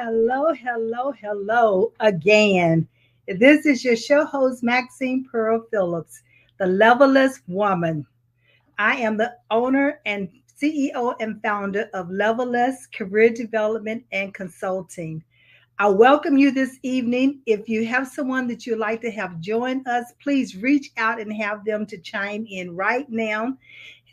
hello again. This is your show host, Maxine Pearl Phillips, the Levelist Woman. I am the owner and CEO and founder of Levelist Career Development and Consulting. I welcome you this evening. If you have someone that you'd like to have join us, please reach out and have them to chime in right now.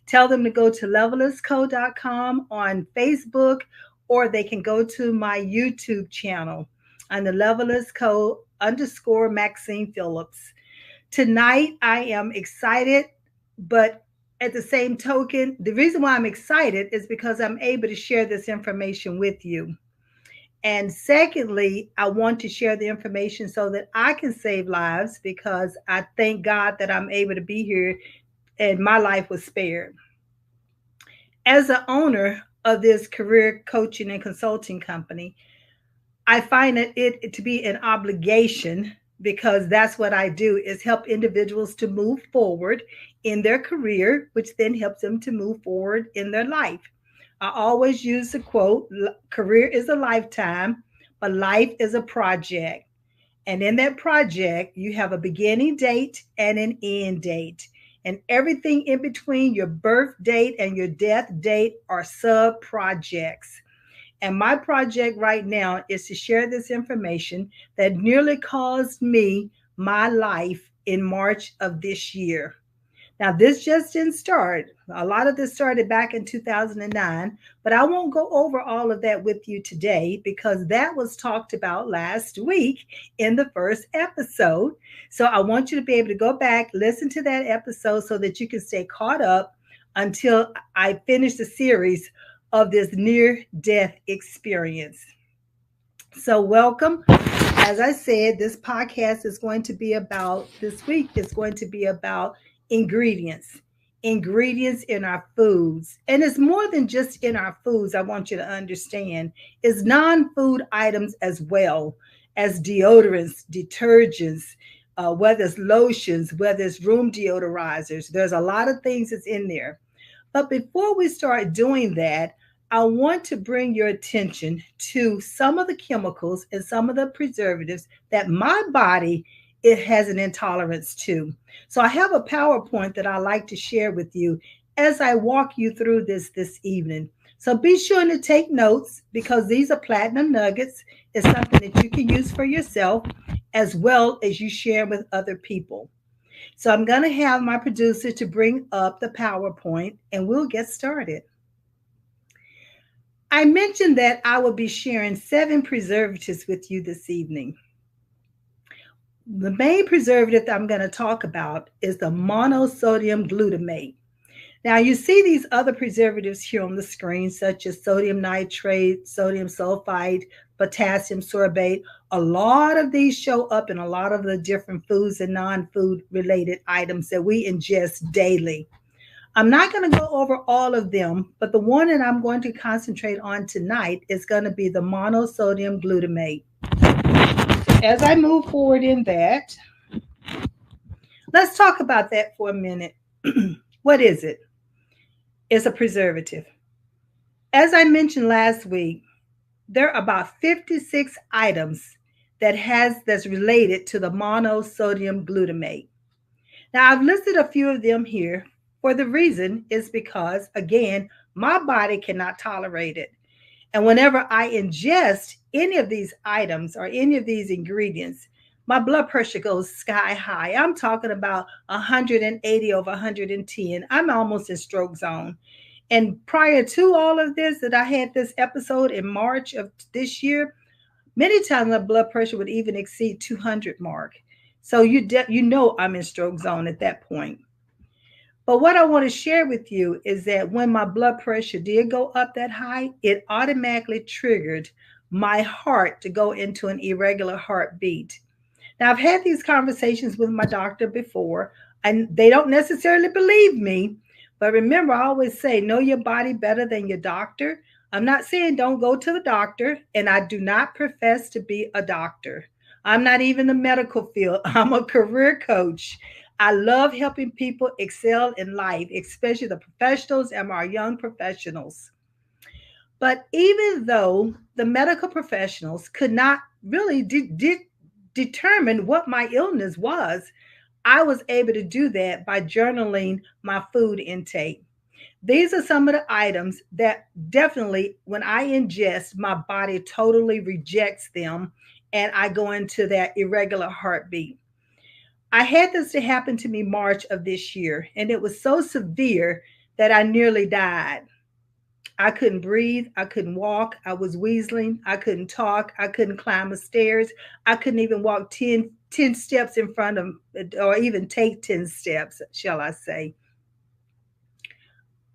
Tell them to go to levelistco.com on Facebook, or they can go to my YouTube channel on the levelistco underscore Maxine Phillips. Tonight, I am excited, but at the same token, the reason why I'm excited is because I'm able to share this information with you. And secondly, I want to share the information so that I can save lives because I thank God that I'm able to be here and my life was spared. As an owner of this career coaching and consulting company, I find it to be an obligation because that's what I do is help individuals to move forward in their career, which then helps them to move forward in their life. I always use the quote, career is a lifetime, but life is a project. And in that project, you have a beginning date and an end date. And everything in between your birth date and your death date are sub projects. And my project right now is to share this information that nearly caused me my life in March of this year. Now, this just didn't start. A lot of this started back in 2009, but I won't go over all of that with you today because that was talked about last week in the first episode. So I want you to be able to go back, listen to that episode so that you can stay caught up until I finish the series of this near-death experience. So welcome. As I said, this podcast is going to be about, this week is going to be about ingredients in our foods. And it's more than just in our foods, I want you to understand. It's non-food items as well as deodorants, detergents, whether it's lotions, whether it's room deodorizers. There's a lot of things that's in there. But before we start doing that, I want to bring your attention to some of the chemicals and some of the preservatives that my body it has an intolerance to. So I have a PowerPoint that I like to share with you as I walk you through this evening. So be sure to take notes because these are platinum nuggets. It's something that you can use for yourself as well as you share with other people. So I'm going to have my producer to bring up the PowerPoint and we'll get started. I mentioned that I will be sharing 7 preservatives with you this evening. The main preservative that I'm going to talk about is the monosodium glutamate. Now, you see these other preservatives here on the screen, such as sodium nitrate, sodium sulfite, potassium sorbate. A lot of these show up in a lot of the different foods and non-food related items that we ingest daily. I'm not going to go over all of them, but the one that I'm going to concentrate on tonight is going to be the monosodium glutamate. As I move forward in that, let's talk about that for a minute. What is it? It's a preservative. As I mentioned last week, there are about 56 items that's related to the monosodium glutamate. Now, I've listed a few of them here for the reason is because, again, my body cannot tolerate it. And whenever I ingest any of these items or any of these ingredients, my blood pressure goes sky high. I'm talking about 180 over 110. I'm almost in stroke zone. And prior to all of this, that I had this episode in March of this year, many times my blood pressure would even exceed 200 mark. So you know I'm in stroke zone at that point. But what I want to share with you is that when my blood pressure did go up that high, it automatically triggered my heart to go into an irregular heartbeat. Now, I've had these conversations with my doctor before, and they don't necessarily believe me. But remember, I always say, know your body better than your doctor. I'm not saying don't go to the doctor, and I do not profess to be a doctor. I'm not even in the medical field. I'm a career coach. I love helping people excel in life, especially the professionals and our young professionals. But even though the medical professionals could not really determine what my illness was, I was able to do that by journaling my food intake. These are some of the items that definitely, when I ingest, my body totally rejects them and I go into that irregular heartbeat. I had this to happen to me March of this year, and it was so severe that I nearly died. I couldn't breathe. I couldn't walk. I was wheezing. I couldn't talk. I couldn't climb the stairs. I couldn't even walk ten steps in front of, or even take 10 steps, shall I say.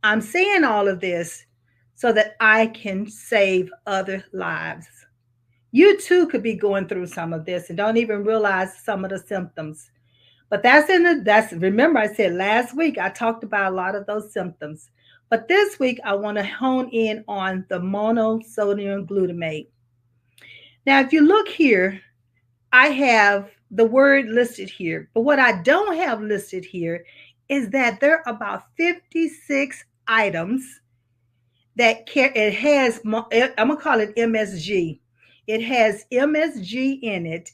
I'm saying all of this so that I can save other lives. You too could be going through some of this and don't even realize some of the symptoms. But that's remember I said last week I talked about a lot of those symptoms. But this week I want to hone in on the monosodium glutamate. Now, if you look here, I have the word listed here, but what I don't have listed here is that there are about 56 items that it has. I'm gonna call it MSG. It has MSG in it,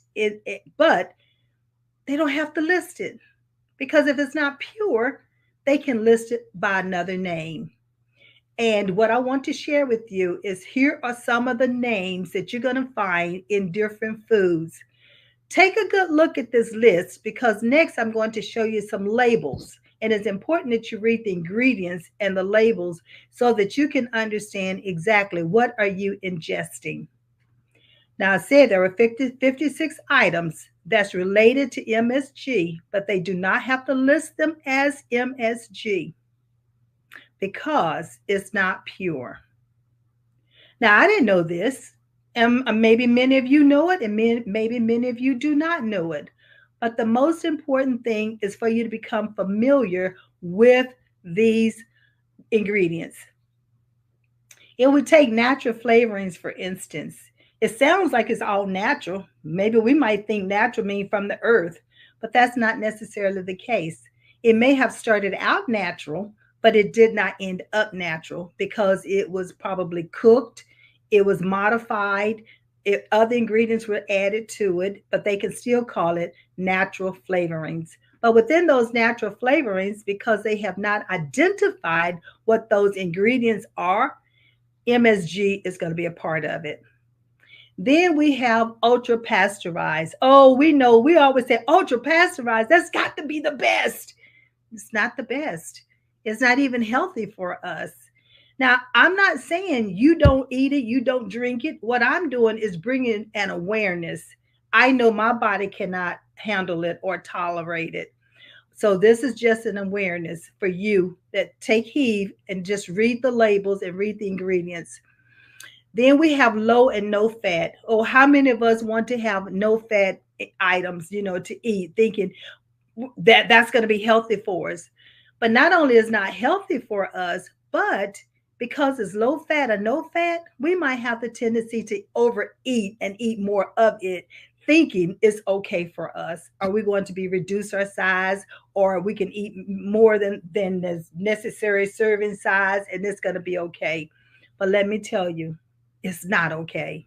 but they don't have to list it because if it's not pure, they can list it by another name. And what I want to share with you is here are some of the names that you're going to find in different foods. Take a good look at this list because next I'm going to show you some labels. And it's important that you read the ingredients and the labels so that you can understand exactly what are you ingesting. Now I said there are 56 items that's related to MSG, but they do not have to list them as MSG because it's not pure. Now I didn't know this, and maybe many of you know it, and maybe many of you do not know it. But the most important thing is for you to become familiar with these ingredients. It would take natural flavorings, for instance. It sounds like it's all natural. Maybe we might think natural means from the earth, but that's not necessarily the case. It may have started out natural, but it did not end up natural because it was probably cooked, it was modified, other ingredients were added to it, but they can still call it natural flavorings. But within those natural flavorings, because they have not identified what those ingredients are, MSG is going to be a part of it. Then we have ultra pasteurized. Oh, we know, we always say ultra pasteurized. That's got to be the best. It's not the best. It's not even healthy for us. Now, I'm not saying you don't eat it, you don't drink it. What I'm doing is bringing an awareness. I know my body cannot handle it or tolerate it. So this is just an awareness for you that take heed and just read the labels and read the ingredients. Then we have low and no fat. Oh, how many of us want to have no fat items, to eat, thinking that that's going to be healthy for us? But not only is not healthy for us, but because it's low fat or no fat, we might have the tendency to overeat and eat more of it, thinking it's okay for us. Are we going to be reduce our size, or we can eat more than the necessary serving size, and it's going to be okay? But let me tell you, it's not okay.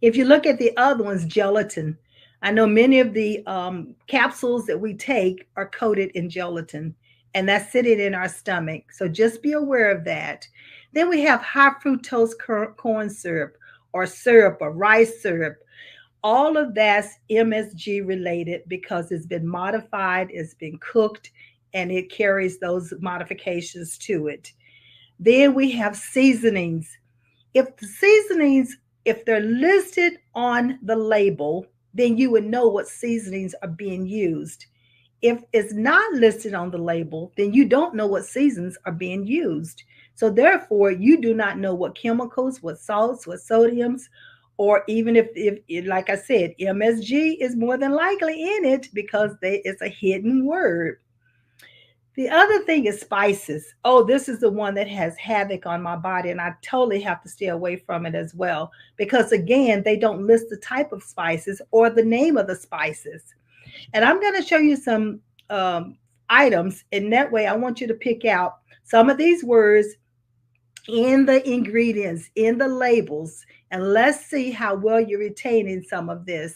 If you look at the other ones, gelatin. I know many of the capsules that we take are coated in gelatin, and that's sitting in our stomach. So just be aware of that. Then we have high fructose corn syrup or rice syrup. All of that's MSG related because it's been modified, it's been cooked, and it carries those modifications to it. Then we have seasonings. If the seasonings, if they're listed on the label, then you would know what seasonings are being used. If it's not listed on the label, then you don't know what seasons are being used. So therefore, you do not know what chemicals, what salts, what sodiums, or even if like I said, MSG is more than likely in it because it's a hidden word. The other thing is spices. Oh, this is the one that has havoc on my body, and I totally have to stay away from it as well. Because again, they don't list the type of spices or the name of the spices. And I'm going to show you some items. In that way, I want you to pick out some of these words in the ingredients, in the labels, and let's see how well you're retaining some of this.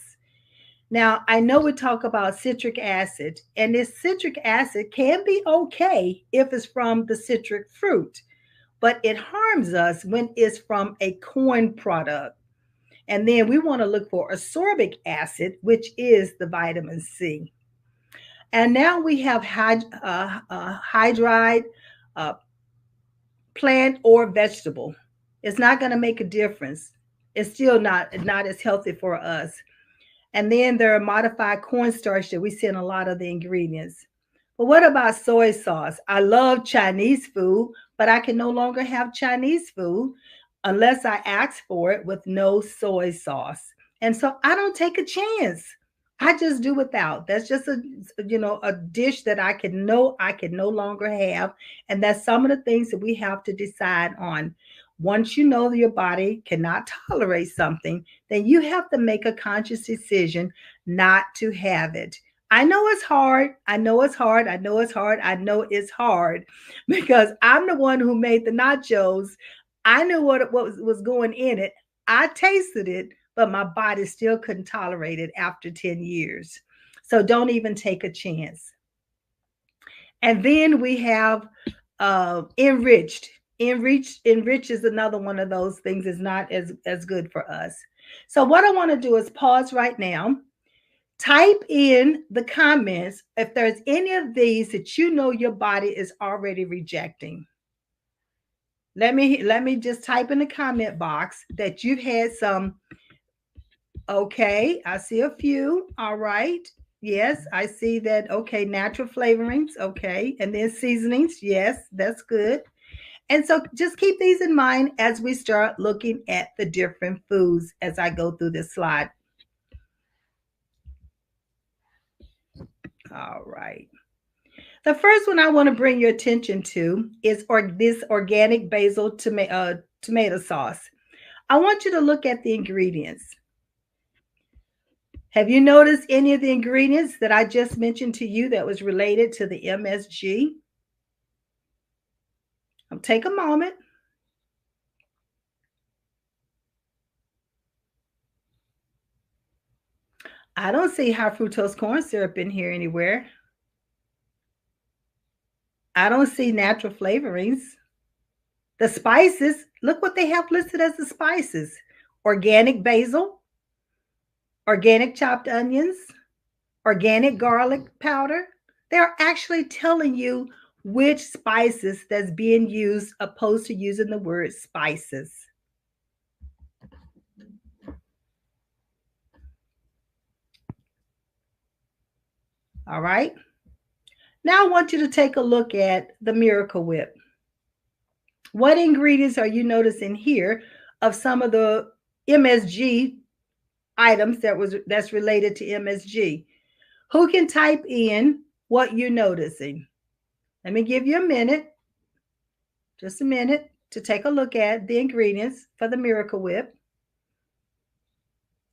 Now, I know we talk about citric acid, and this citric acid can be okay if it's from the citric fruit, but it harms us when it's from a corn product. And then we want to look for ascorbic acid, which is the vitamin C. And now we have hydride, uh, plant or vegetable. It's not going to make a difference. It's still not as healthy for us. And then there are modified cornstarch that we see in a lot of the ingredients. But what about soy sauce? I love Chinese food, but I can no longer have Chinese food unless I ask for it with no soy sauce. And so I don't take a chance. I just do without. That's just a dish that I can no longer have. And that's some of the things that we have to decide on. Once you know that your body cannot tolerate something, then you have to make a conscious decision not to have it. I know it's hard. I know it's hard. I know it's hard. I know it's hard because I'm the one who made the nachos. I knew what was going in it. I tasted it, but my body still couldn't tolerate it after 10 years. So don't even take a chance. And then we have enriched. Enrich is another one of those things is not as good for us. So what I want to do is pause right now. Type in the comments if there's any of these that you know your body is already rejecting. Let me just type in the comment box that you've had some. Okay, I see a few. All right. Yes, I see that. Okay, natural flavorings. Okay, and then seasonings. Yes, that's good. And so just keep these in mind as we start looking at the different foods as I go through this slide. All right. The first one I want to bring your attention to is this organic basil tomato sauce. I want you to look at the ingredients. Have you noticed any of the ingredients that I just mentioned to you that was related to the MSG? Take a moment. I don't see high fructose corn syrup in here anywhere. I don't see natural flavorings. The spices, look what they have listed as the spices. Organic basil, organic chopped onions, organic garlic powder. They're actually telling you which spices that's being used opposed to using the word spices. All right. Now I want you to take a look at the Miracle Whip. What ingredients are you noticing here of some of the MSG items that's related to MSG? Who can type in what you're noticing? Let me give you a minute, just a minute, to take a look at the ingredients for the Miracle Whip.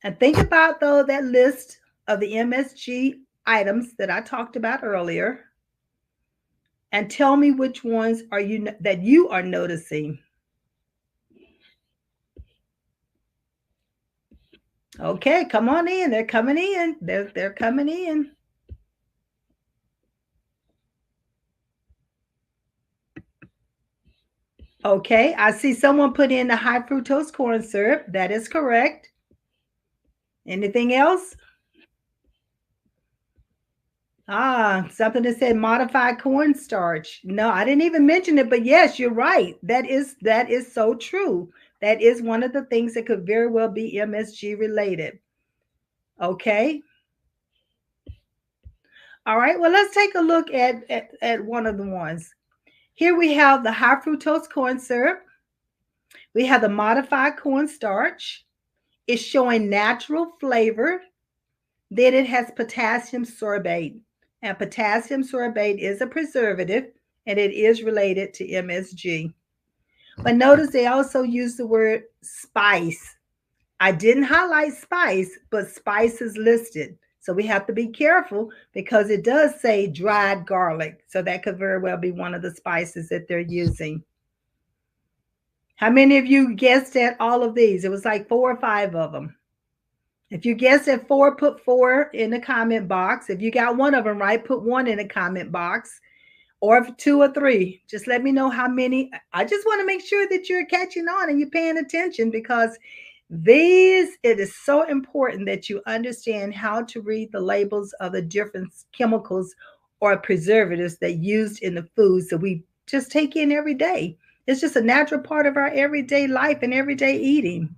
And think about though that list of the MSG items that I talked about earlier. And tell me which ones are you are noticing. Okay, come on in. They're coming in. They're coming in. Okay, I see someone put in the high fructose corn syrup. That is correct. Anything else? Something that said modified cornstarch. No, I didn't even mention it, but yes, you're right. That is so true. That is one of the things that could very well be MSG related. Okay. All right. Well, let's take a look at one of the ones. Here we have the high fructose corn syrup. We have the modified cornstarch. It's showing natural flavor. Then it has potassium sorbate. And potassium sorbate is a preservative and it is related to MSG. But notice they also use the word spice. I didn't highlight spice, but spice is listed. So we have to be careful because it does say dried garlic. So that could very well be one of the spices that they're using. How many of you guessed at all of these? It was like 4 or 5 of them. If you guessed at 4, put 4 in the comment box. If you got one of them right, put 1 in the comment box. Or if 2 or 3, just let me know how many. I just want to make sure that you're catching on and you're paying attention, because it is so important that you understand how to read the labels of the different chemicals or preservatives that used in the foods that we just take in every day. It's just a natural part of our everyday life and everyday eating.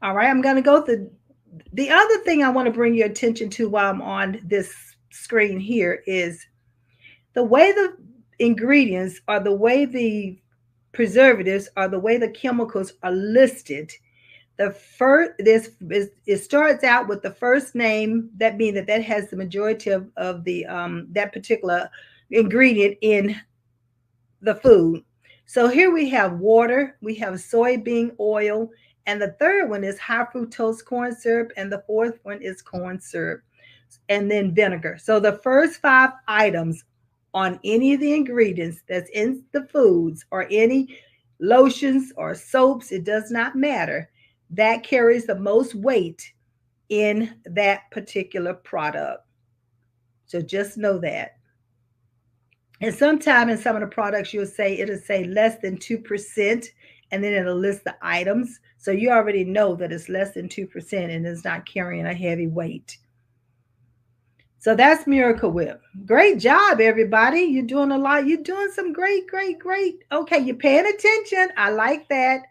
All right, I'm going to go through the other thing I want to bring your attention to while I'm on this screen here is the way the ingredients or the way the preservatives or the way the chemicals are listed. The first, it starts out with the first name. That means that has the majority of the that particular ingredient in the food. So here we have water, we have soybean oil, and the third one is high fructose corn syrup, and the fourth one is corn syrup, and then vinegar. So the first 5 items on any of the ingredients that's in the foods or any lotions or soaps, it does not matter, that carries the most weight in that particular product. So just know that. And sometime in some of the products, it'll say less than 2%, and then it'll list the items. So you already know that it's less than 2% and it's not carrying a heavy weight. So that's Miracle Whip. Great job, everybody. You're doing a lot. You're doing some great. Okay, you're paying attention. I like that.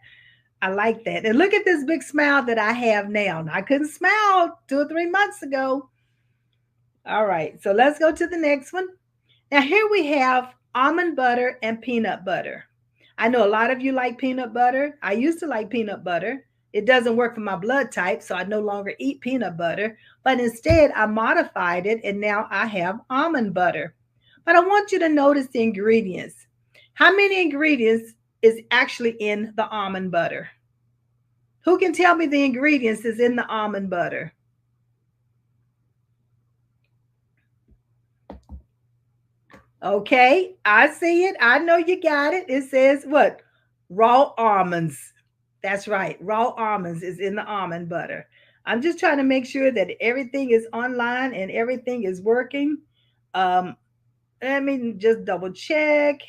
I like that. And look at this big smile that I have now. I couldn't smile 2 or 3 months ago. All right, so let's go to the next one. Now here we have almond butter and peanut butter. I know a lot of you like peanut butter. I used to like peanut butter. It doesn't work for my blood type, so I no longer eat peanut butter. But instead, I modified it, and now I have almond butter. But I want you to notice the ingredients. How many ingredients is actually in the almond butter? Who can tell me the ingredients is in the almond butter? Okay, I see it. I know you got it. It says what? Raw almonds. That's right. Raw almonds is in the almond butter. I'm just trying to make sure that everything is online and everything is working. Let me just double check.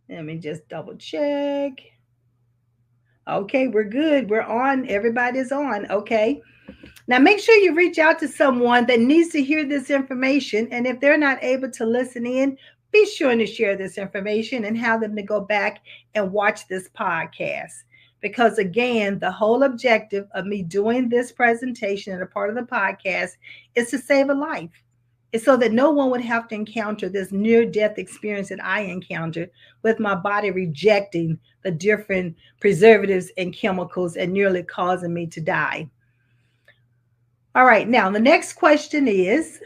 Let me just double check. Okay, we're good. We're on. Everybody's on. Okay. Now, make sure you reach out to someone that needs to hear this information. And if they're not able to listen in, be sure to share this information and have them to go back and watch this podcast. Because again, the whole objective of me doing this presentation and a part of the podcast is to save a life. It's so that no one would have to encounter this near-death experience that I encountered with my body rejecting the different preservatives and chemicals and nearly causing me to die. All right, now the next question is,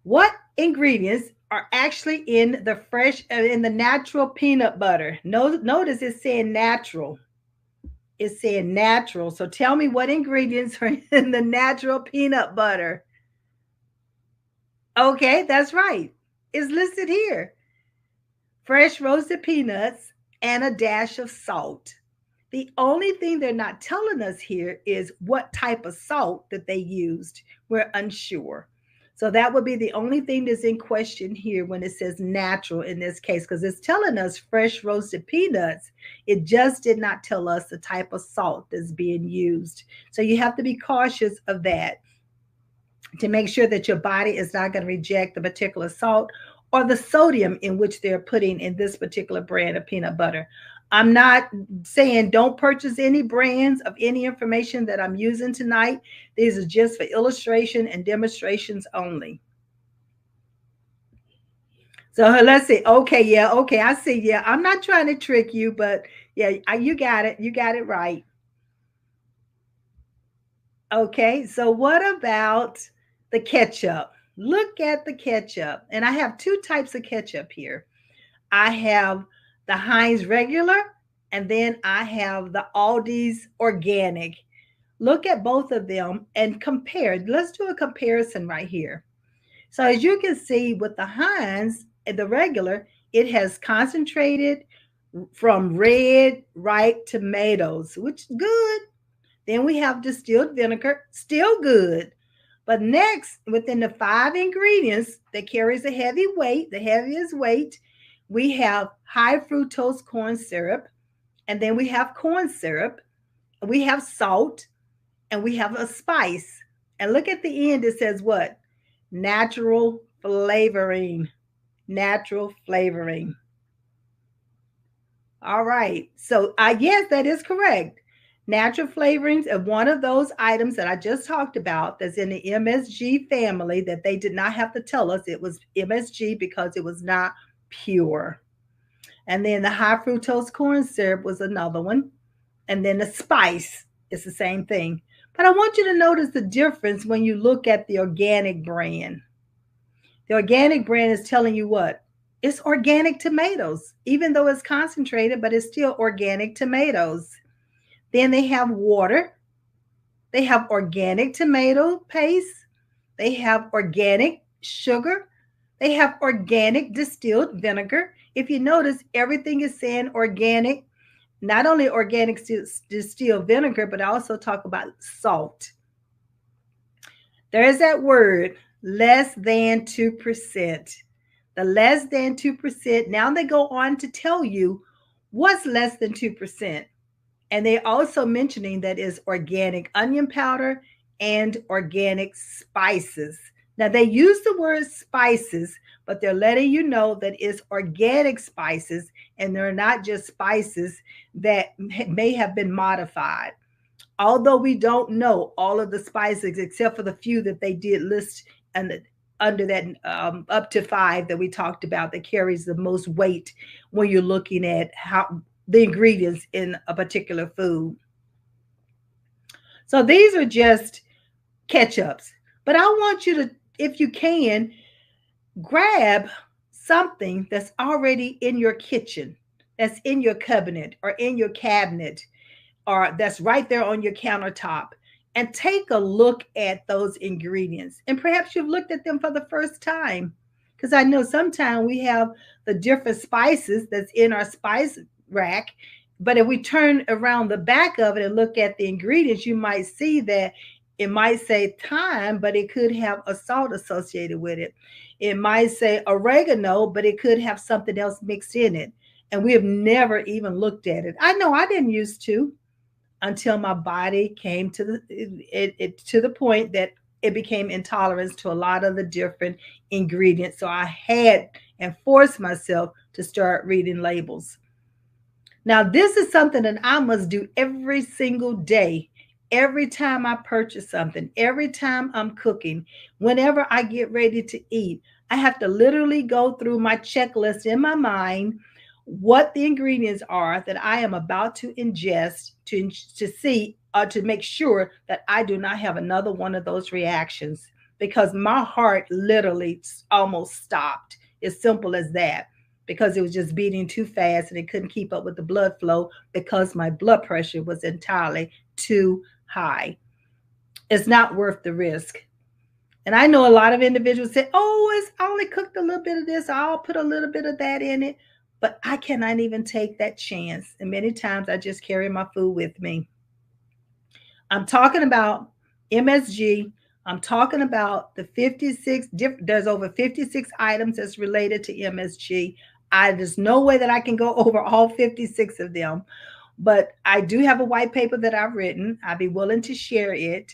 what ingredients are actually in the natural peanut butter? Notice it's saying natural. It's saying natural. So tell me what ingredients are in the natural peanut butter. Okay, that's right. It's listed here. Fresh roasted peanuts and a dash of salt. The only thing they're not telling us here is what type of salt that they used. We're unsure. So that would be the only thing that's in question here when it says natural in this case, because it's telling us fresh roasted peanuts. It just did not tell us the type of salt that's being used. So you have to be cautious of that to make sure that your body is not going to reject the particular salt or the sodium in which they're putting in this particular brand of peanut butter. I'm not saying don't purchase any brands of any information that I'm using tonight. These are just for illustration and demonstrations only. So let's see. Okay, yeah, okay, I see. Yeah, I'm not trying to trick you, but yeah, you got it. You got it right. Okay, so what about the ketchup? Look at the ketchup. And I have 2 types of ketchup here. I have the Heinz regular, and then I have the Aldi's organic. Look at both of them and compare. Let's do a comparison right here. So as you can see with the Heinz, the regular, it has concentrated from red ripe tomatoes, which is good. Then we have distilled vinegar, still good. But next, within the 5 ingredients that carries a heavy weight, the heaviest weight, we have high fructose corn syrup, and then we have corn syrup, we have salt, and we have a spice. And look at the end, it says what? Natural flavoring. Natural flavoring. All right. So, yes, that is correct. Natural flavorings are one of those items that I just talked about that's in the MSG family that they did not have to tell us it was MSG because it was not pure. And then the high fructose corn syrup was another one. And then the spice is the same thing. But I want you to notice the difference when you look at the organic brand. The organic brand is telling you what? It's organic tomatoes, even though it's concentrated, but it's still organic tomatoes. Then they have water. They have organic tomato paste. They have organic sugar. They have organic distilled vinegar. If you notice, everything is saying organic, not only organic distilled vinegar, but I also talk about salt. There is that word, less than 2%. The less than 2%. Now they go on to tell you what's less than 2%. And they also mentioning that is organic onion powder and organic spices. Now they use the word spices, but they're letting you know that it's organic spices and they're not just spices that may have been modified. Although we don't know all of the spices except for the few that they did list and under that up to 5 that we talked about that carries the most weight when you're looking at how the ingredients in a particular food. So these are just ketchups. But I want you to, if you can, grab something that's already in your kitchen, that's in your cabinet or in your cabinet, or that's right there on your countertop, and take a look at those ingredients. And perhaps you've looked at them for the first time. Because I know sometimes we have the different spices that's in our spice rack. But if we turn around the back of it and look at the ingredients, you might see that it might say thyme, but it could have a salt associated with it. It might say oregano, but it could have something else mixed in it. And we have never even looked at it. I know I didn't used to until my body came to the point that it became intolerant to a lot of the different ingredients. So I had and forced myself to start reading labels. Now, this is something that I must do every single day. Every time I purchase something, every time I'm cooking, whenever I get ready to eat, I have to literally go through my checklist in my mind what the ingredients are that I am about to ingest to see to make sure that I do not have another one of those reactions because my heart literally almost stopped. As simple as that, because it was just beating too fast and it couldn't keep up with the blood flow because my blood pressure was entirely too high. It's not worth the risk. And I know a lot of individuals say, oh, it's I only cooked a little bit of this, I'll put a little bit of that in it. But I cannot even take that chance. And many times I just carry my food with me. I'm talking about MSG. I'm talking about the 56 there's over 56 items that's related to MSG. There's no way that I can go over all 56 of them, but I do have a white paper that I've written. I'd be willing to share it.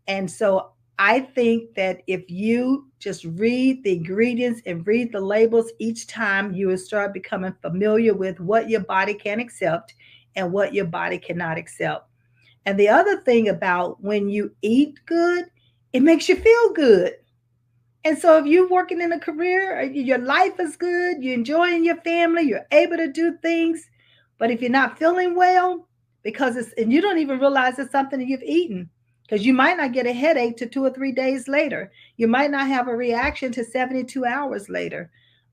And so I think that if you just read the ingredients and read the labels each time, you will start becoming familiar with what your body can accept and what your body cannot accept. And the other thing about when you eat good, it makes you feel good. And so if you're working in a career, your life is good, you're enjoying your family, you're able to do things. But if you're not feeling well, because and you don't even realize it's something that you've eaten, because you might not get a headache to 2 or 3 days later. You might not have a reaction to 72 hours later.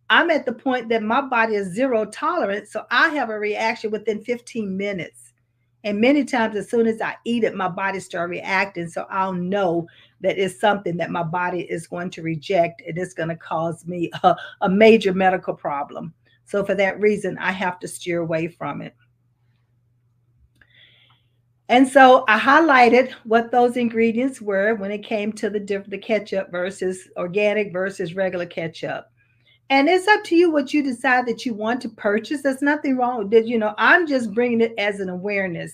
I'm at the point that my body is zero tolerance, so I have a reaction within 15 minutes. And many times, as soon as I eat it, my body starts reacting. So I'll know that is something that my body is going to reject and it's going to cause me a major medical problem. So for that reason, I have to steer away from it. And so I highlighted what those ingredients were when it came to the ketchup versus organic versus regular ketchup. And it's up to you what you decide that you want to purchase. There's nothing wrong with it. I'm just bringing it as an awareness.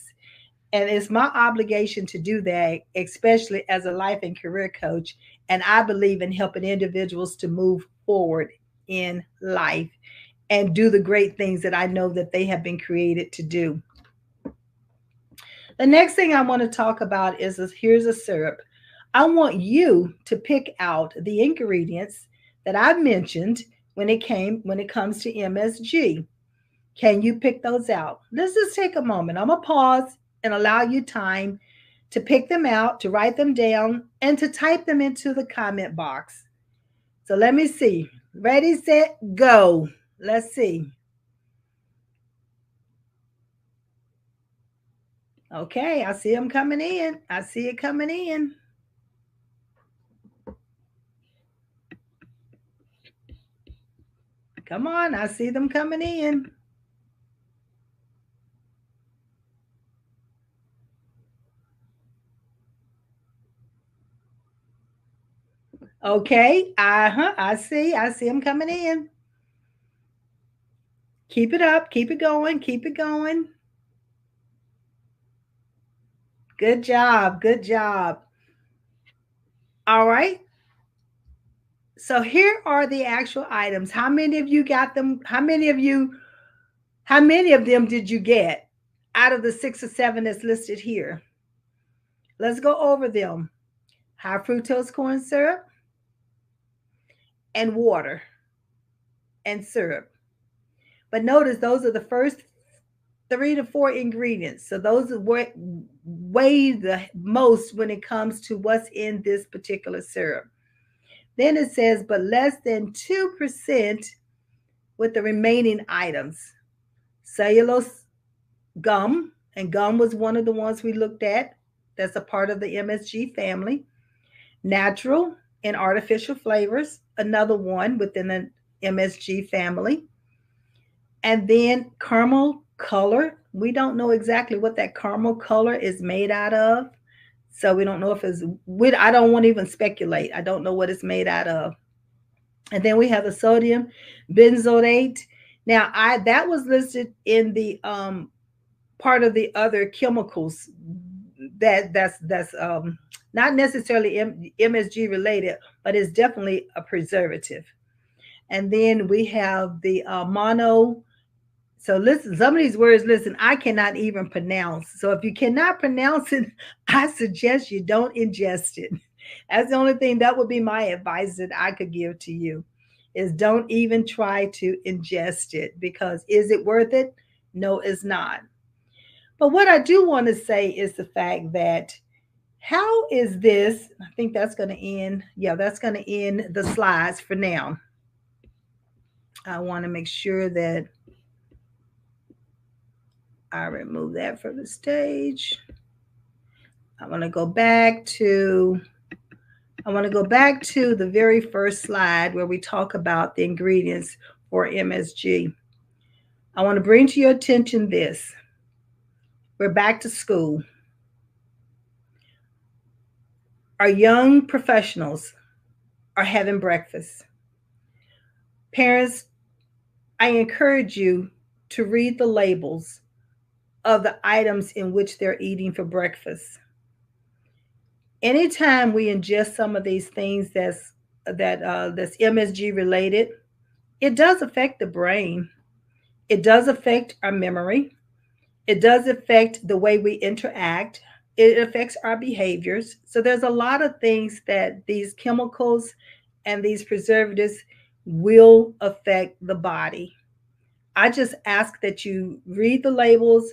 And it's my obligation to do that, especially as a life and career coach. And I believe in helping individuals to move forward in life and do the great things that I know that they have been created to do. The next thing I want to talk about is here's a syrup. I want you to pick out the ingredients that I mentioned when it comes to MSG. Can you pick those out? Let's just take a moment. I'm gonna pause and allow you time to pick them out, to write them down, and to type them into the comment box. So let me see. Ready, set, go. Let's see. Okay, I see them coming in. I see it coming in. Come on, I see them coming in. Okay, I see them coming in. Keep it up, keep it going, keep it going. Good job, good job. All right. So here are the actual items. How many of you got them? How many of them did you get out of the 6 or 7 that's listed here? Let's go over them. High fructose corn syrup and water and syrup. But notice those are the first 3 to 4 ingredients. So those are what weigh the most when it comes to what's in this particular syrup. Then it says, but less than 2% with the remaining items. Cellulose gum, and gum was one of the ones we looked at. That's a part of the MSG family. Natural and artificial flavors, another one within the MSG family. And then caramel color. We don't know exactly what that caramel color is made out of. So we don't know if I don't want to even speculate. I don't know what it's made out of. And then we have the sodium benzoate. Now, that was listed in the part of the other chemicals that's not necessarily MSG related, but it's definitely a preservative. And then we have the mono. So listen, some of these words, listen, I cannot even pronounce. So if you cannot pronounce it, I suggest you don't ingest it. That's the only thing that would be my advice that I could give to you is don't even try to ingest it, because is it worth it? No, it's not. But what I do want to say is the fact that how is this? I think that's going to end. Yeah, that's going to end the slides for now. I want to make sure that I remove that from the stage. I want to go back to the very first slide where we talk about the ingredients for MSG. I want to bring to your attention this. We're back to school. Our young professionals are having breakfast. Parents, I encourage you to read the labels of the items in which they're eating for breakfast. Anytime we ingest some of these things that's MSG related, it does affect the brain. It does affect our memory. It does affect the way we interact. It affects our behaviors. So there's a lot of things that these chemicals and these preservatives will affect the body. I just ask that you read the labels,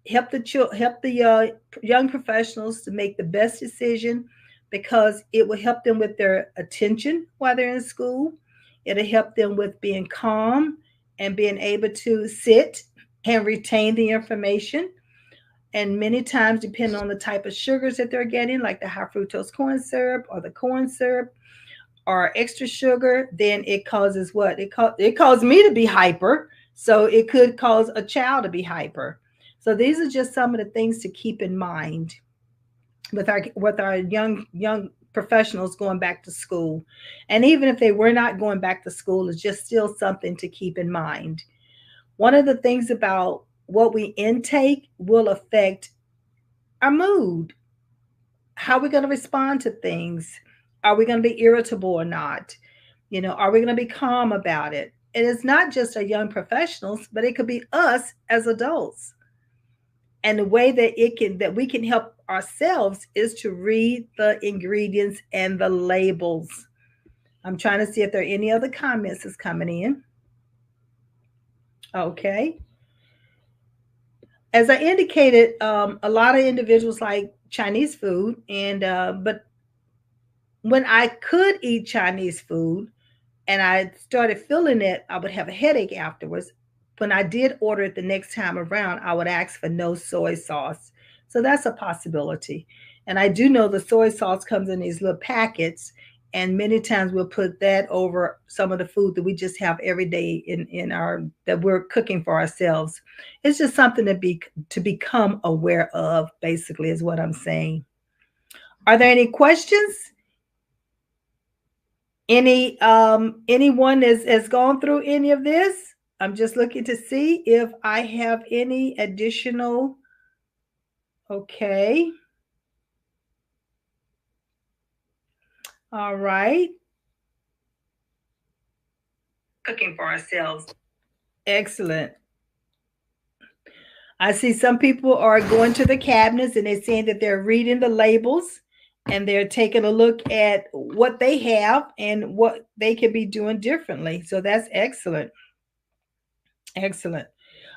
help the young professionals to make the best decision, because it will help them with their attention while they're in school. It'll help them with being calm and being able to sit and retain the information. And many times, depending on the type of sugars that they're getting, like the high fructose corn syrup or the corn syrup or extra sugar, then it causes what? It caused me to be hyper. So it could cause a child to be hyper. So these are just some of the things to keep in mind with our young professionals going back to school. And even if they were not going back to school, it's just still something to keep in mind. One of the things about what we intake will affect our mood. How are we going to respond to things? Are we going to be irritable or not? Are we going to be calm about it? And it's not just our young professionals, but it could be us as adults. And the way that we can help ourselves is to read the ingredients and the labels. I'm trying to see if there are any other comments that's coming in. Okay. As I indicated, a lot of individuals like Chinese food, and but when I could eat Chinese food and I started feeling it, I would have a headache afterwards. When I did order it the next time around, I would ask for no soy sauce. So that's a possibility. And I do know the soy sauce comes in these little packets, and many times we'll put that over some of the food that we just have every day in our that we're cooking for ourselves. It's just something to become aware of, basically, is what I'm saying. Are there any questions? Anyone has gone through any of this? I'm just looking to see if I have any additional. Okay. All right. Cooking for ourselves. Excellent. I see some people are going to the cabinets and they're saying that they're reading the labels and they're taking a look at what they have and what they could be doing differently. So that's excellent. Excellent.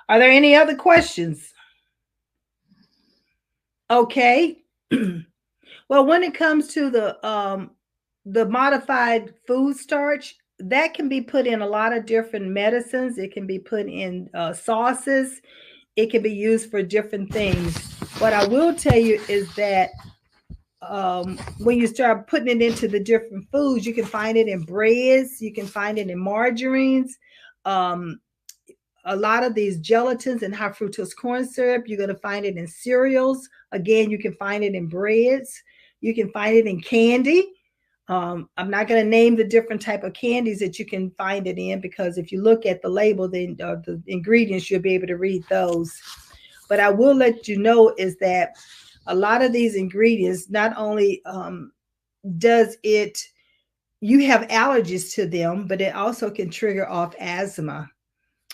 Are there any other questions? Okay. Well, when it comes to the modified food starch, that can be put in a lot of different medicines. It can be put in sauces. It can be used for different things. What I will tell you is that when you start putting it into the different foods, you can find it in breads, you can find it in margarines, a lot of these gelatins and high fructose corn syrup. You're going to find it in cereals. Again, you can find it in breads. You can find it in candy. I'm not going to name the different type of candies that you can find it in, because if you look at the label, then the ingredients, you'll be able to read those. But I will let you know is that a lot of these ingredients, not only does it, you have allergies to them, but it also can trigger off asthma.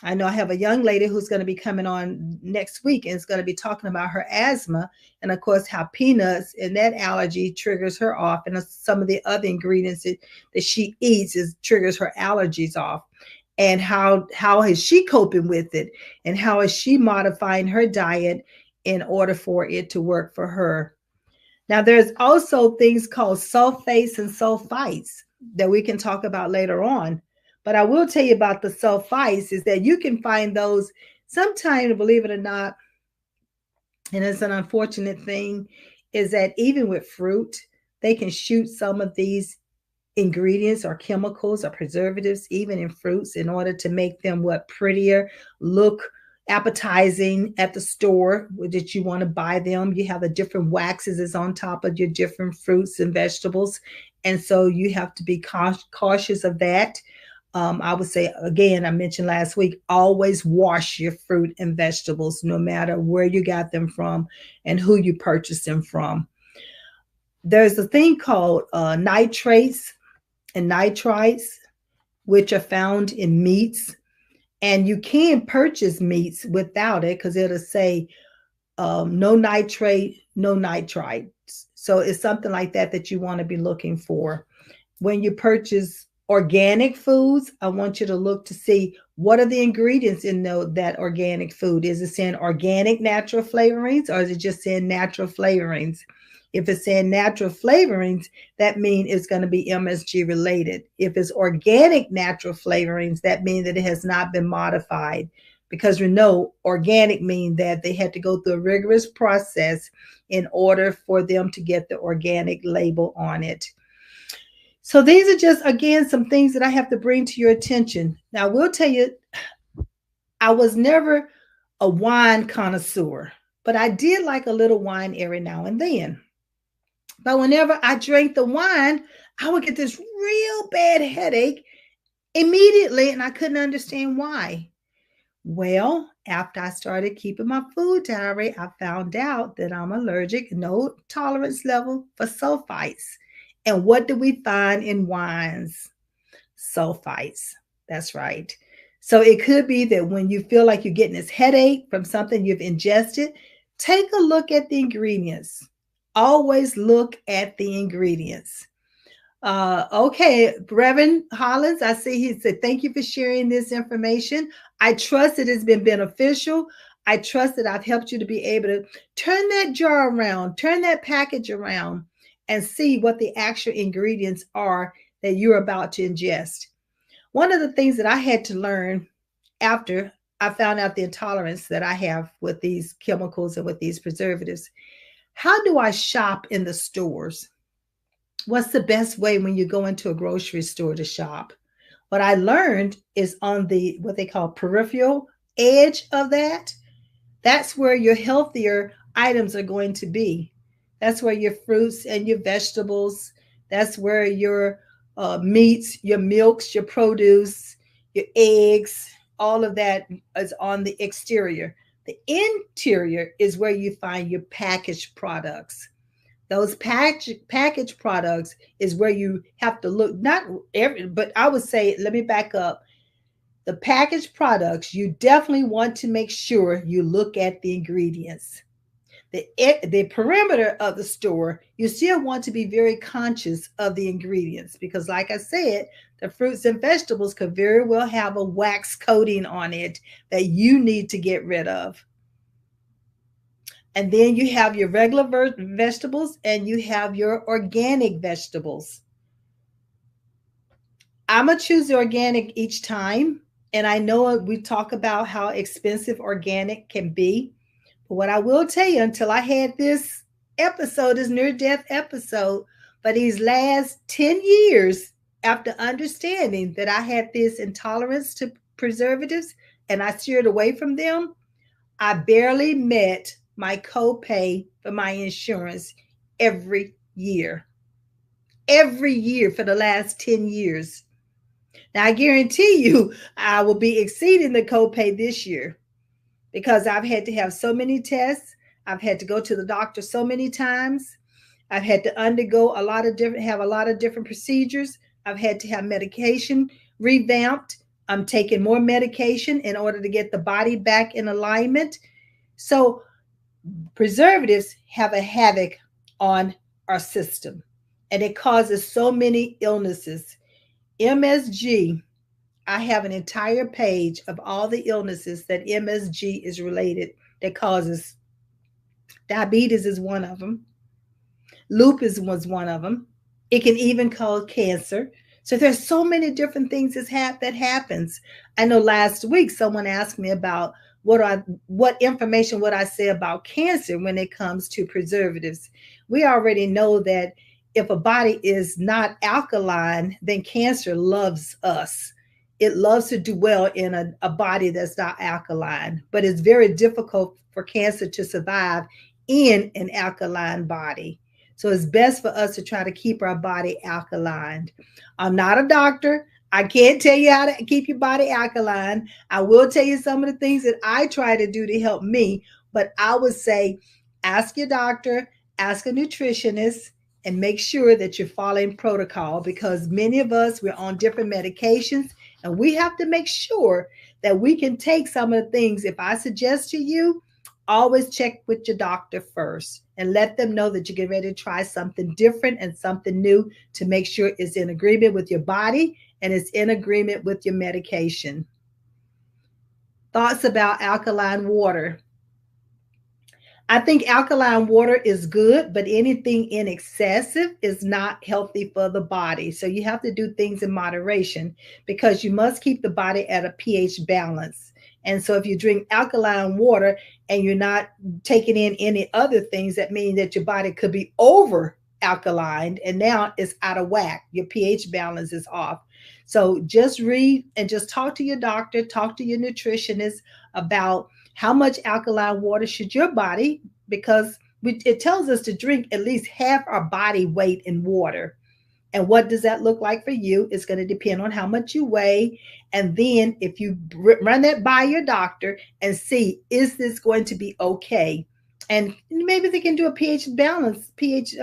I know I have a young lady who's going to be coming on next week and is going to be talking about her asthma, and of course how peanuts and that allergy triggers her off, and some of the other ingredients that she eats triggers her allergies off. And how is she coping with it, and how is she modifying her diet in order for it to work for her. Now, there's also things called sulfates and sulfites that we can talk about later on. But I will tell you about the sulfites is that you can find those sometimes, believe it or not, and it's an unfortunate thing, is that even with fruit, they can shoot some of these ingredients or chemicals or preservatives even in fruits in order to make them prettier, look appetizing at the store that you want to buy them. You have the different waxes is on top of your different fruits and vegetables, and so you have to be cautious of that. I would say, again, I mentioned last week, always wash your fruit and vegetables, no matter where you got them from and who you purchased them from. There's a thing called nitrates and nitrites, which are found in meats. And you can purchase meats without it because it'll say no nitrate, no nitrites. So it's something like that you want to be looking for. When you purchase organic foods, I want you to look to see what are the ingredients in that organic food. Is it saying organic natural flavorings, or is it just saying natural flavorings? If it's saying natural flavorings, that means it's going to be MSG related. If it's organic natural flavorings, that means that it has not been modified. because we know organic mean that they had to go through a rigorous process in order for them to get the organic label on it. So these are just, again, some things that I have to bring to your attention. Now, I will tell you, I was never a wine connoisseur, but I did like a little wine every now and then. But whenever I drank the wine, I would get this real bad headache immediately, and I couldn't understand why. Well, after I started keeping my food diary, I found out that I'm allergic, no tolerance level for sulfites. And what do we find in wines? Sulfites. That's right. So it could be that when you feel like you're getting this headache from something you've ingested, take a look at the ingredients. Always look at the ingredients. Okay, Reverend Hollins, I see he said, thank you for sharing this information. I trust it has been beneficial. I trust that I've helped you to be able to turn that jar around, turn that package around, and see what the actual ingredients are that you're about to ingest. One of the things that I had to learn after I found out the intolerance that I have with these chemicals and with these preservatives, how do I shop in the stores? What's the best way when you go into a grocery store to shop? What I learned is on the what they call peripheral edge of that. That's where your healthier items are going to be. That's where your fruits and your vegetables, that's where your meats, your milks, your produce, your eggs, all of that is on the exterior. The interior is where you find your packaged products. Those packaged products is where you have to look, not every, but I would say, let me back up. The packaged products, you definitely want to make sure you look at the ingredients. The perimeter of the store, you still want to be very conscious of the ingredients because, like I said, the fruits and vegetables could very well have a wax coating on it that you need to get rid of. And then you have your regular vegetables and you have your organic vegetables. I'm going to choose the organic each time. And I know we talk about how expensive organic can be. But what I will tell you, until I had this episode, this near death episode, for these last 10 years, after understanding that I had this intolerance to preservatives and I steered away from them, I barely met my copay for my insurance every year. Every year for the last 10 years. Now, I guarantee you, I will be exceeding the copay this year because I've had to have so many tests. I've had to go to the doctor so many times. I've had to undergo have a lot of different procedures. I've had to have medication revamped. I'm taking more medication in order to get the body back in alignment. So preservatives have a havoc on our system, and it causes so many illnesses. MSG, I have an entire page of all the illnesses that MSG is related that causes. Diabetes is one of them. Lupus was one of them. It can even cause cancer. So there's so many different things that happens. I know last week someone asked me about what information would I say about cancer when it comes to preservatives. We already know that if a body is not alkaline, then cancer loves us. It loves to dwell in a body that's not alkaline, but it's very difficult for cancer to survive in an alkaline body. So it's best for us to try to keep our body alkaline. I'm not a doctor. I can't tell you how to keep your body alkaline. I will tell you some of the things that I try to do to help me, but I would say ask your doctor, ask a nutritionist, and make sure that you're following protocol because many of us, we're on different medications and we have to make sure that we can take some of the things. If I suggest to you, always check with your doctor first and let them know that you're getting ready to try something different and something new to make sure it's in agreement with your body and it's in agreement with your medication. Thoughts about alkaline water. I think alkaline water is good, but anything in excessive is not healthy for the body. So you have to do things in moderation because you must keep the body at a pH balance. And so if you drink alkaline water and you're not taking in any other things, that means that your body could be over alkaline and now it's out of whack. Your pH balance is off. So just read and just talk to your doctor, talk to your nutritionist about how much alkaline water should your body, because it tells us to drink at least half our body weight in water. And what does that look like for you? It's going to depend on how much you weigh. And then if you run that by your doctor and see, is this going to be okay? And maybe they can do a pH balance, pH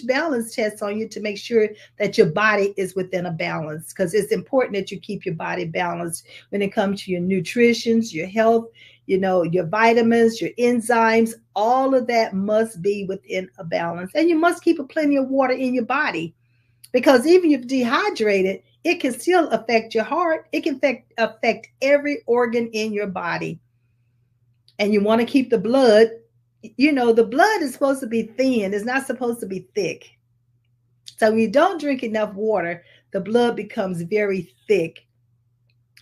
balance test on you to make sure that your body is within a balance, because it's important that you keep your body balanced when it comes to your nutrition, your health, your vitamins, your enzymes, all of that must be within a balance. And you must keep plenty of water in your body, because even if dehydrated, it can still affect your heart. It can affect every organ in your body. And you want to keep the blood, the blood is supposed to be thin. It's not supposed to be thick. So when you don't drink enough water, the blood becomes very thick.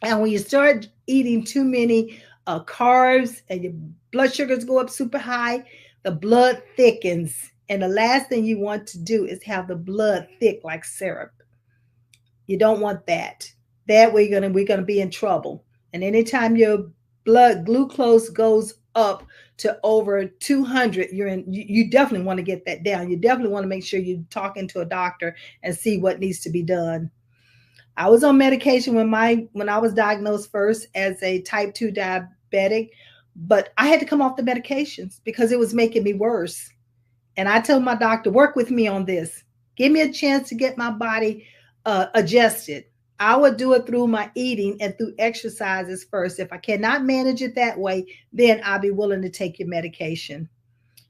And when you start eating too many carbs and your blood sugars go up super high, the blood thickens. And the last thing you want to do is have the blood thick like syrup. You don't want that. That way we're gonna be in trouble. And anytime your blood glucose goes up to over 200, you definitely want to get that down. You definitely want to make sure you're talking to a doctor and see what needs to be done. I was on medication when I was diagnosed first as a type 2 diabetic, but I had to come off the medications because it was making me worse. And I told my doctor, work with me on this. Give me a chance to get my body adjusted. I would do it through my eating and through exercises first. If I cannot manage it that way, then I'll be willing to take your medication.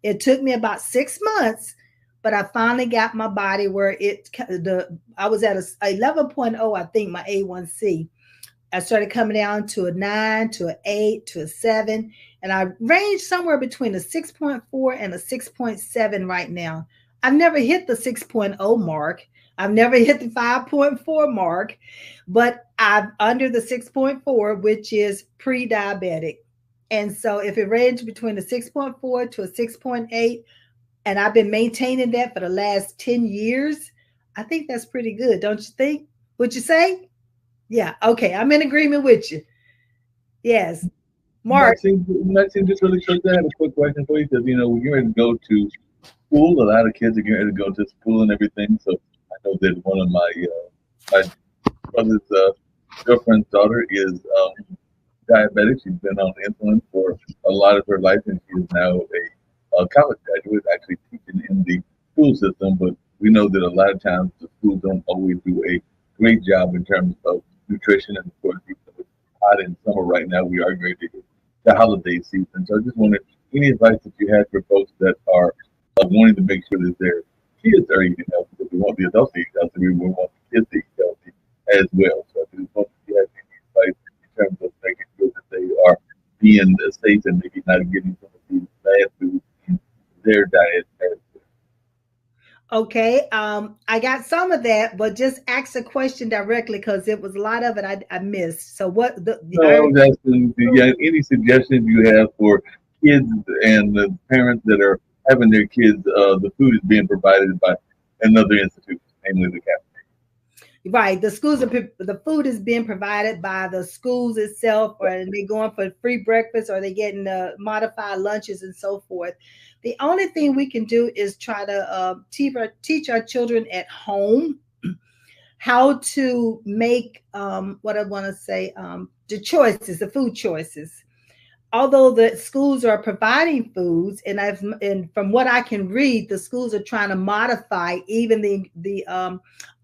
It took me about 6 months, but I finally got my body where I was at a 11.0, I think, my A1C. I started coming down to a 9, to an 8, to a 7, and I range somewhere between a 6.4 and a 6.7 right now. I've never hit the 6.0 mark. I've never hit the 5.4 mark, but I'm under the 6.4, which is pre-diabetic. And so if it ranged between a 6.4 to a 6.8, and I've been maintaining that for the last 10 years, I think that's pretty good, don't you think? Would you say? Yeah, okay, I'm in agreement with you. Yes. Mark. Maxine, just really quick, I have a quick question for you because when you're ready to go to school, a lot of kids are getting ready to go to school and everything. So I know that one of my brother's girlfriend's daughter is diabetic. She's been on insulin for a lot of her life, and she is now a college graduate, actually teaching in the school system. But we know that a lot of times the schools don't always do a great job in terms of nutrition, and of course, even though it's hot in summer right now, we are going to hit the holiday season. So I just wondered any advice that you had for folks that are wanting to make sure that their kids are eating healthy, because we want the adults to eat healthy, we want the kids to eat healthy as well. So I just wonder if you have any advice in terms of making sure that they are being safe and maybe not getting some of these bad foods in their diet as well. Okay, I got some of that, but just ask a question directly because it was a lot of it I missed. So what No, I was asking, do you have any suggestions you have for kids and the parents that are having their kids, the food is being provided by another institution, namely the cafeteria? Right, the food is being provided by the schools itself, or they going for free breakfast, or they getting modified lunches and so forth. The only thing we can do is try to teach our children at home how to make what I want to say, the food choices. Although the schools are providing foods, and from what I can read, the schools are trying to modify even the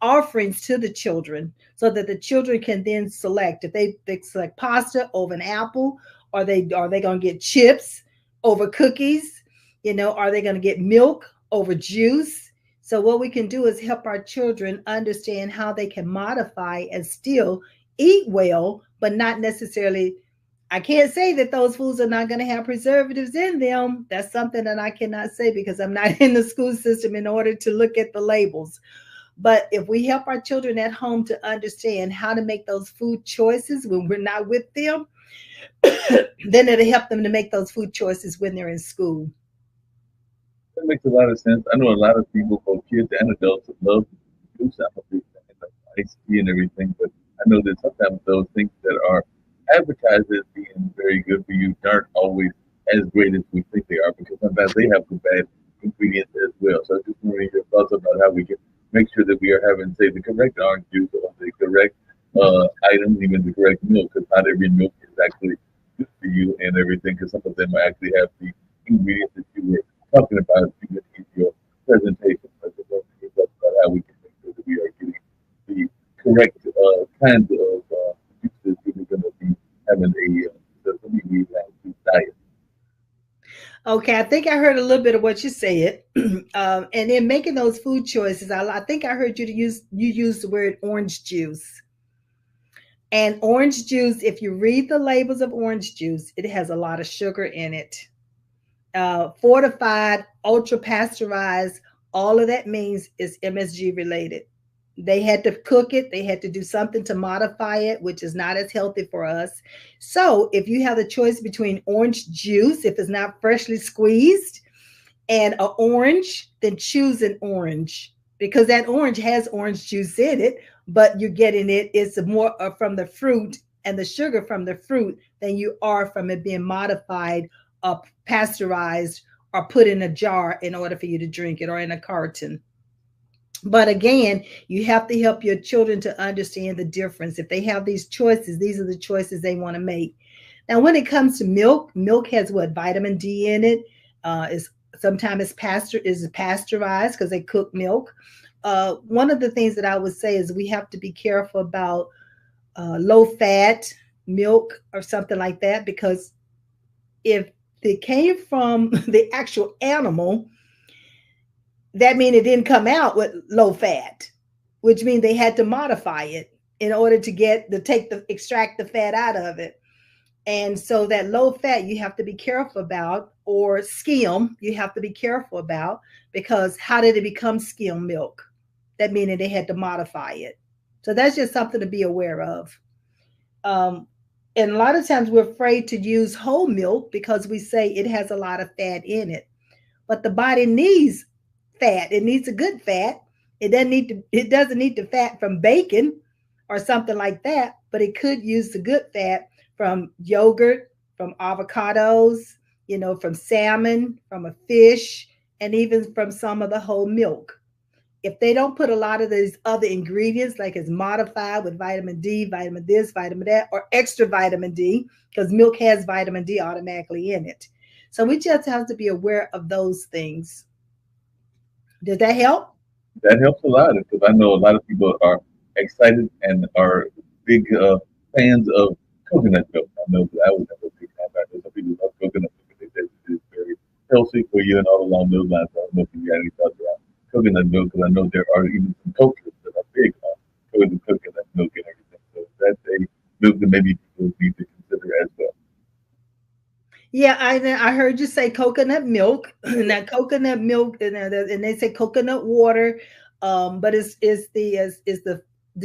offerings to the children so that the children can then select if they select pasta over an apple, or are they going to get chips over cookies, are they going to get milk over juice? So what we can do is help our children understand how they can modify and still eat well, but not necessarily. I can't say that those foods are not going to have preservatives in them. That's something that I cannot say because I'm not in the school system in order to look at the labels. But if we help our children at home to understand how to make those food choices when we're not with them, Then it'll help them to make those food choices when they're in school. That makes a lot of sense. I know a lot of people, both kids and adults, that love juice. I'm a big fan of iced tea and everything, but I know that sometimes those things that are advertised as being very good for you aren't always as great as we think they are because sometimes they have some bad ingredients as well. So I just wondering your thoughts about how we can make sure that we are having, say, the correct orange juice or the correct items, even the correct milk, because not every milk is actually good for you and everything, because some of them actually have the ingredients that you were talking about in your presentation. I just want to talk about how we can make sure that we are getting the correct kinds of juices if we're going to be having something we have to diet. Okay, I think I heard a little bit of what you said, and in making those food choices, I think I heard you use the word orange juice. And orange juice, if you read the labels of orange juice, it has a lot of sugar in it. Fortified, ultra pasteurized, all of that means is MSG related. They had to cook it, they had to do something to modify it, which is not as healthy for us. So, if you have the choice between orange juice, if it's not freshly squeezed, and an orange, then choose an orange because that orange has orange juice in it, but you're getting it's more from the fruit and the sugar from the fruit than you are from it being modified or pasteurized or put in a jar in order for you to drink it or in a carton. But again, you have to help your children to understand the difference. If they have these choices, these are the choices they want to make. Now, when it comes to milk, milk has what vitamin D in it. Is sometimes is pasteurized because they cook milk. One of the things that I would say is we have to be careful about low fat milk or something like that because if it came from the actual animal, that means it didn't come out with low fat, which means they had to modify it in order to extract the fat out of it. And so that low fat you have to be careful about, or skim you have to be careful about, because how did it become skim milk? That meaning they had to modify it. So that's just something to be aware of. Um, and a lot of times we're afraid to use whole milk because we say it has a lot of fat in it. But the body needs fat. It needs a good fat. It doesn't need the fat from bacon or something like that, but it could use the good fat from yogurt, from avocados, from salmon, from a fish, and even from some of the whole milk. If they don't put a lot of these other ingredients, like it's modified with vitamin D, vitamin this, vitamin that, or extra vitamin D, because milk has vitamin D automatically in it. So we just have to be aware of those things. Did that help? That helps a lot because I know a lot of people are excited and are big fans of coconut milk. I know that I was never a big fan. I know some people love coconut milk because they say it's very healthy for you and all along those lines. I don't know if you got any thoughts around coconut milk because I know there are even some cultures that are big on coconut milk and everything. So that's a milk that maybe people need to consider as well. Yeah, I heard you say coconut milk. Now coconut milk, and they say coconut water, but it's the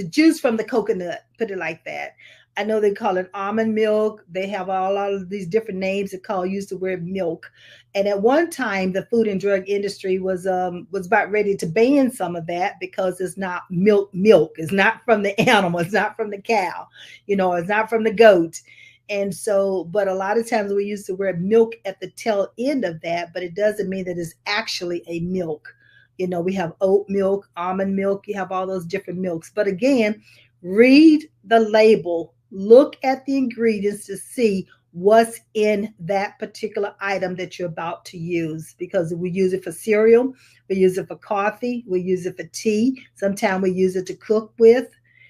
juice from the coconut. Put it like that. I know they call it almond milk. They have a lot of these different names that use the word milk. And at one time, the food and drug industry was about ready to ban some of that because it's not milk. Milk It's not from the animal. It's not from the cow. It's not from the goat. And so, but a lot of times we use the word milk at the tail end of that, but it doesn't mean that it's actually a milk. We have oat milk, almond milk, you have all those different milks. But again, read the label, look at the ingredients to see what's in that particular item that you're about to use, because we use it for cereal, we use it for coffee, we use it for tea, sometimes we use it to cook with.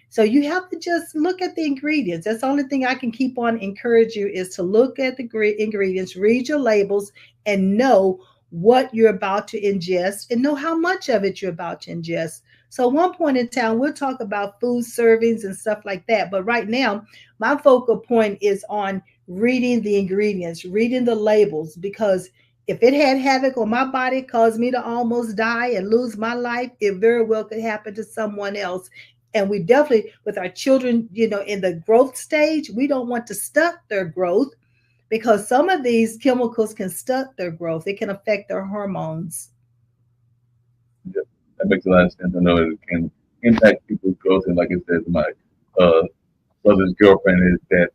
So you have to just look at the ingredients. That's the only thing I can keep on encourage you is to look at the ingredients, read your labels, and know what you're about to ingest and know how much of it you're about to ingest. So, at one point in time, we'll talk about food servings and stuff like that. But right now, my focal point is on reading the ingredients, reading the labels, because if it had havoc on my body, caused me to almost die and lose my life, it very well could happen to someone else And we definitely, with our children, in the growth stage, we don't want to stunt their growth because some of these chemicals can stunt their growth. It can affect their hormones. Yeah, that makes a lot of sense. I know it can impact people's growth, and like I said, my uh, brother's girlfriend is that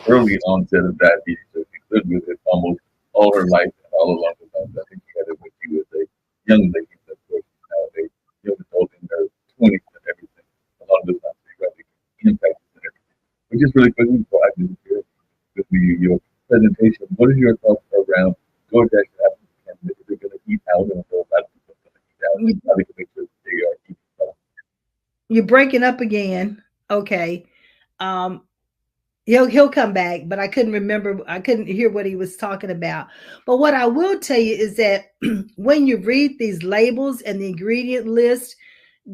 early onset of diabetes, so she lived with it almost all her life and all along the time. I think she had it when she was a young lady. Of course, she's now a young adult in her 20s and everything. Along the time, so you got the impact and everything. But just really quickly before I do here with me your presentation, what are your thoughts around DoorDash apps and if they're going to eat out and so a lot of people are going to eat out, You- how they can make sure that they are eating out? You're breaking up again. Okay. Um, he'll come back, but I couldn't remember. I couldn't hear what he was talking about. But what I will tell you is that when you read these labels and the ingredient list,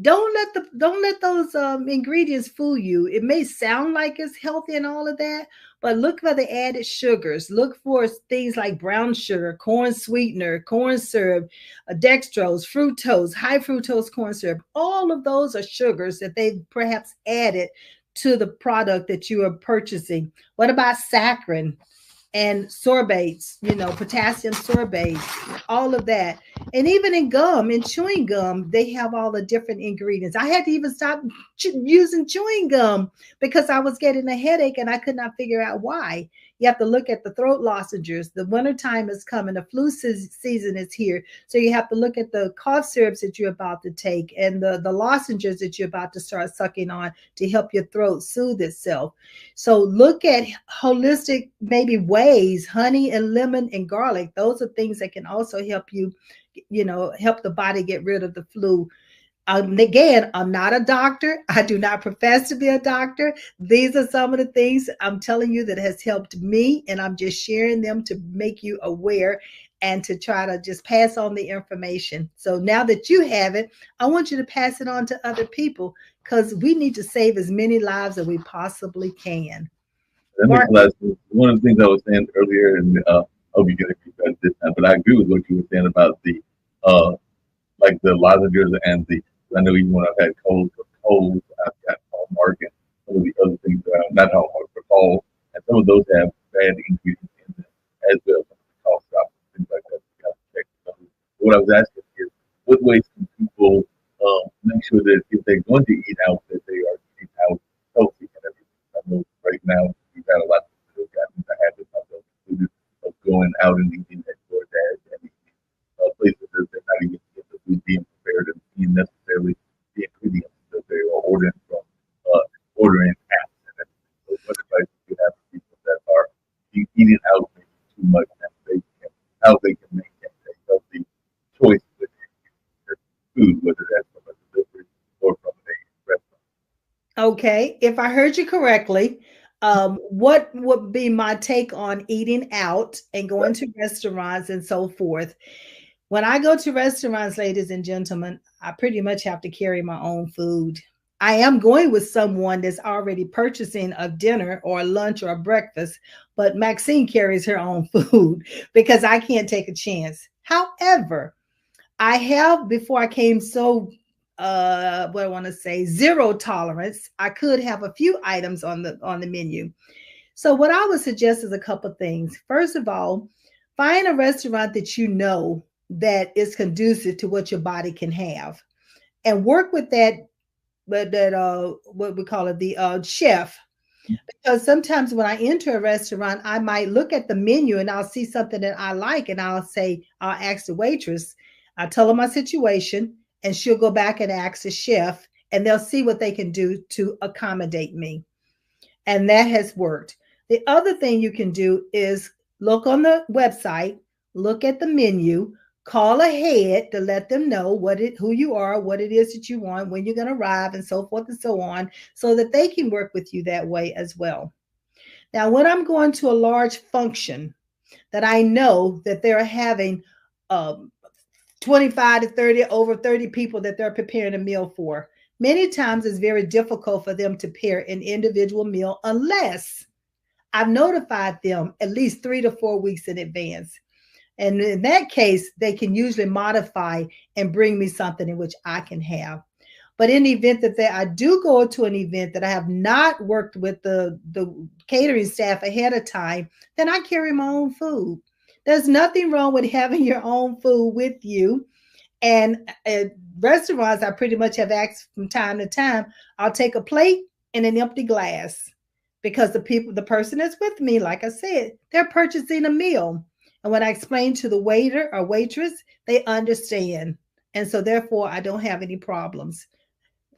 don't let those ingredients fool you. It may sound like it's healthy and all of that, but look for the added sugars. Look for things like brown sugar, corn sweetener, corn syrup, dextrose, fructose, high fructose corn syrup. All of those are sugars that they perhaps added to the product that you are purchasing. What about saccharin and sorbates, potassium sorbate, all of that. And even in gum, in chewing gum, they have all the different ingredients. I had to even stop using chewing gum because I was getting a headache and I could not figure out why. You have to look at the throat lozenges. The wintertime is coming, the flu season is here. So you have to look at the cough syrups that you're about to take and the lozenges that you're about to start sucking on to help your throat soothe itself. So look at holistic maybe ways, honey and lemon and garlic. Those are things that can also help you, help the body get rid of the flu. Again, I'm not a doctor. I do not profess to be a doctor. These are some of the things I'm telling you that has helped me, and I'm just sharing them to make you aware and to try to just pass on the information. So now that you have it, I want you to pass it on to other people because we need to save as many lives as we possibly can. That makes a Mark, lot of sense. One of the things I was saying earlier, and I hope you get it better this time, but I agree with what you were saying about the uh, like the lozenges and the. I know even when I've had colds, I've got Hallmark and some of the other things, not Hallmark, but Hall, and some of those have bad ingredients in them as well. Some of the cough drops and things like that. You got to check those. What I was asking is, what ways can people make sure that if they're going to eat out, that they are eating out healthy and everything? I know right now we've had a lot of people that got in the habit of going out and eating at DoorDash and places that they're not even getting the food being prepared and seeing necessarily the ingredients that they are ordering from ordering apps and everything. So what advice do you have for people that are eating out maybe too much and how they can maintain a healthy choice with their food, whether that's from a delivery or from a restaurant? okay, if I heard you correctly, what would be my take on eating out and going Right. to restaurants and so forth? When I go to restaurants, ladies and gentlemen, I pretty much have to carry my own food. I am going with someone that's already purchasing a dinner or a lunch or a breakfast, but Maxine carries her own food because I can't take a chance. However, I have before I came so what I want to say zero tolerance. I could have a few items on the menu. So what I would suggest is a couple things. First of all, find a restaurant that you know that is conducive to what your body can have and work with that what we call it the chef, because sometimes when I enter a restaurant, I might look at the menu and I'll see something that I like, and I'll ask the waitress, I'll tell her my situation, and she'll go back and ask the chef, and they'll see what they can do to accommodate me. And that has worked. The other thing you can do is look on the website, look at the menu, call ahead to let them know who you are, what it is that you want, when you're going to arrive, and so forth and so on, so that they can work with you that way as well. Now, when I'm going to a large function that I know that they're having um, 25 to 30, over 30 people that they're preparing a meal for, many times it's very difficult for them to prepare an individual meal unless I've notified them at least 3 to 4 weeks in advance. And in that case, they can usually modify and bring me something in which I can have. But in the event that I do go to an event that I have not worked with the catering staff ahead of time, then I carry my own food. There's nothing wrong with having your own food with you. And at restaurants, I pretty much have asked from time to time, I'll take a plate and an empty glass, because the person that's with me, like I said, they're purchasing a meal. And when I explain to the waiter or waitress, they understand. And so therefore, I don't have any problems.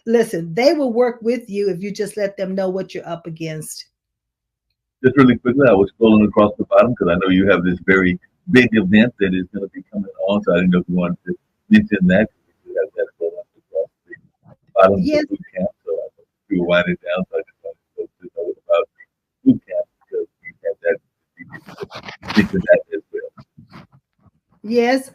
Listen, they will work with you if you just let them know what you're up against. Just really quickly, I was scrolling across the bottom because I know you have this very big event that is going to be coming on. So I didn't know if you wanted to mention that. You have that scrolling across the bottom of the boot camp. So I thought you were winding down. So I just wanted to know about the boot camp, because we have that. Mention that as well. Yes,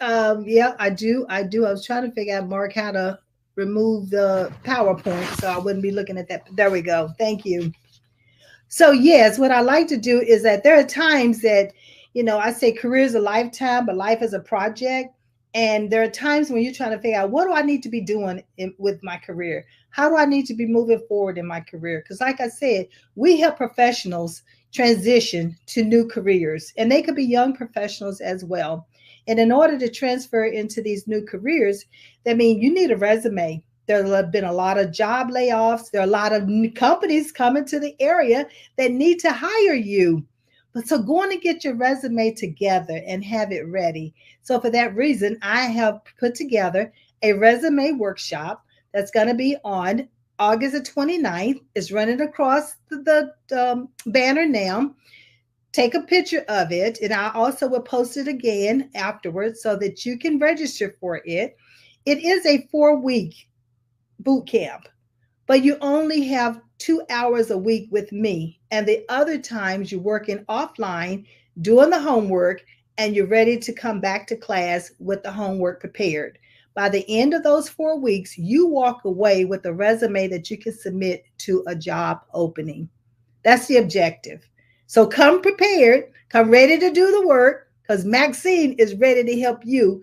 yeah, I do. I was trying to figure out, Mark, how to remove the PowerPoint so I wouldn't be looking at that. There we go. Thank you. So yes, what I like to do is that there are times that, I say career is a lifetime, but life is a project. And there are times when you're trying to figure out, what do I need to be doing with my career? How do I need to be moving forward in my career? Because like I said, we help professionals transition to new careers, and they could be young professionals as well. And in order to transfer into these new careers, that means you need a resume. There have been a lot of job layoffs. There are a lot of companies coming to the area that need to hire you. But so go on and get your resume together and have it ready. So for that reason, I have put together a resume workshop that's going to be on August the 29th. It's running across the banner now. Take a picture of it, and I also will post it again afterwards so that you can register for it. It is a 4-week boot camp, but you only have 2 hours a week with me. And the other times you're working offline, doing the homework, and you're ready to come back to class with the homework prepared. By the end of those 4 weeks, you walk away with a resume that you can submit to a job opening. That's the objective. So come prepared, come ready to do the work, because Maxine is ready to help you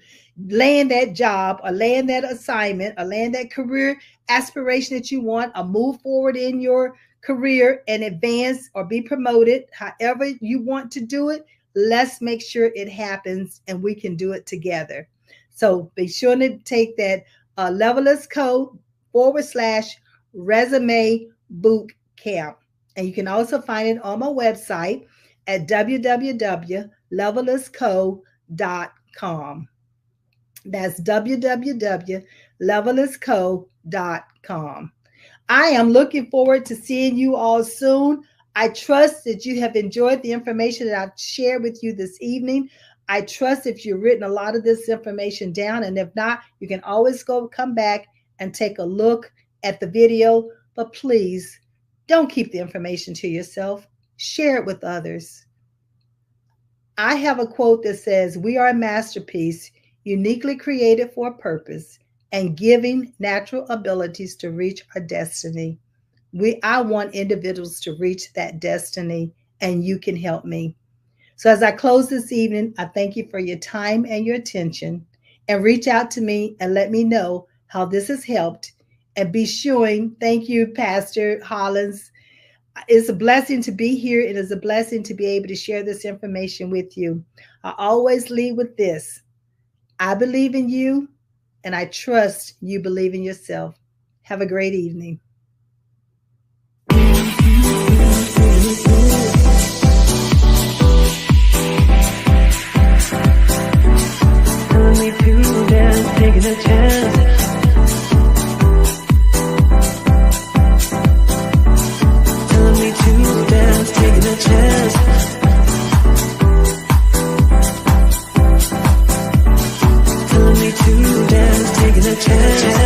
land that job or land that assignment or land that career aspiration that you want, or move forward in your career and advance or be promoted, however you want to do it. Let's make sure it happens and we can do it together. So be sure to take that Levelers code /resume boot camp. And you can also find it on my website at www.levelersco.com. That's www.levelersco.com. I am looking forward to seeing you all soon. I trust that you have enjoyed the information that I've shared with you this evening. I trust if you've written a lot of this information down, and if not, you can always come back and take a look at the video. But please, don't keep the information to yourself. Share it with others. I have a quote that says, "We are a masterpiece, uniquely created for a purpose and giving natural abilities to reach our destiny." I want individuals to reach that destiny, and you can help me. So as I close this evening, I thank you for your time and your attention, and reach out to me and let me know how this has helped. And be sure, thank you, Pastor Hollins. It's a blessing to be here. It is a blessing to be able to share this information with you. I always lead with this: I believe in you, and I trust you believe in yourself. Have a great evening. Telling me to dance, taking a chance. Telling me to dance, taking a chance. Telling me to dance, taking a chance.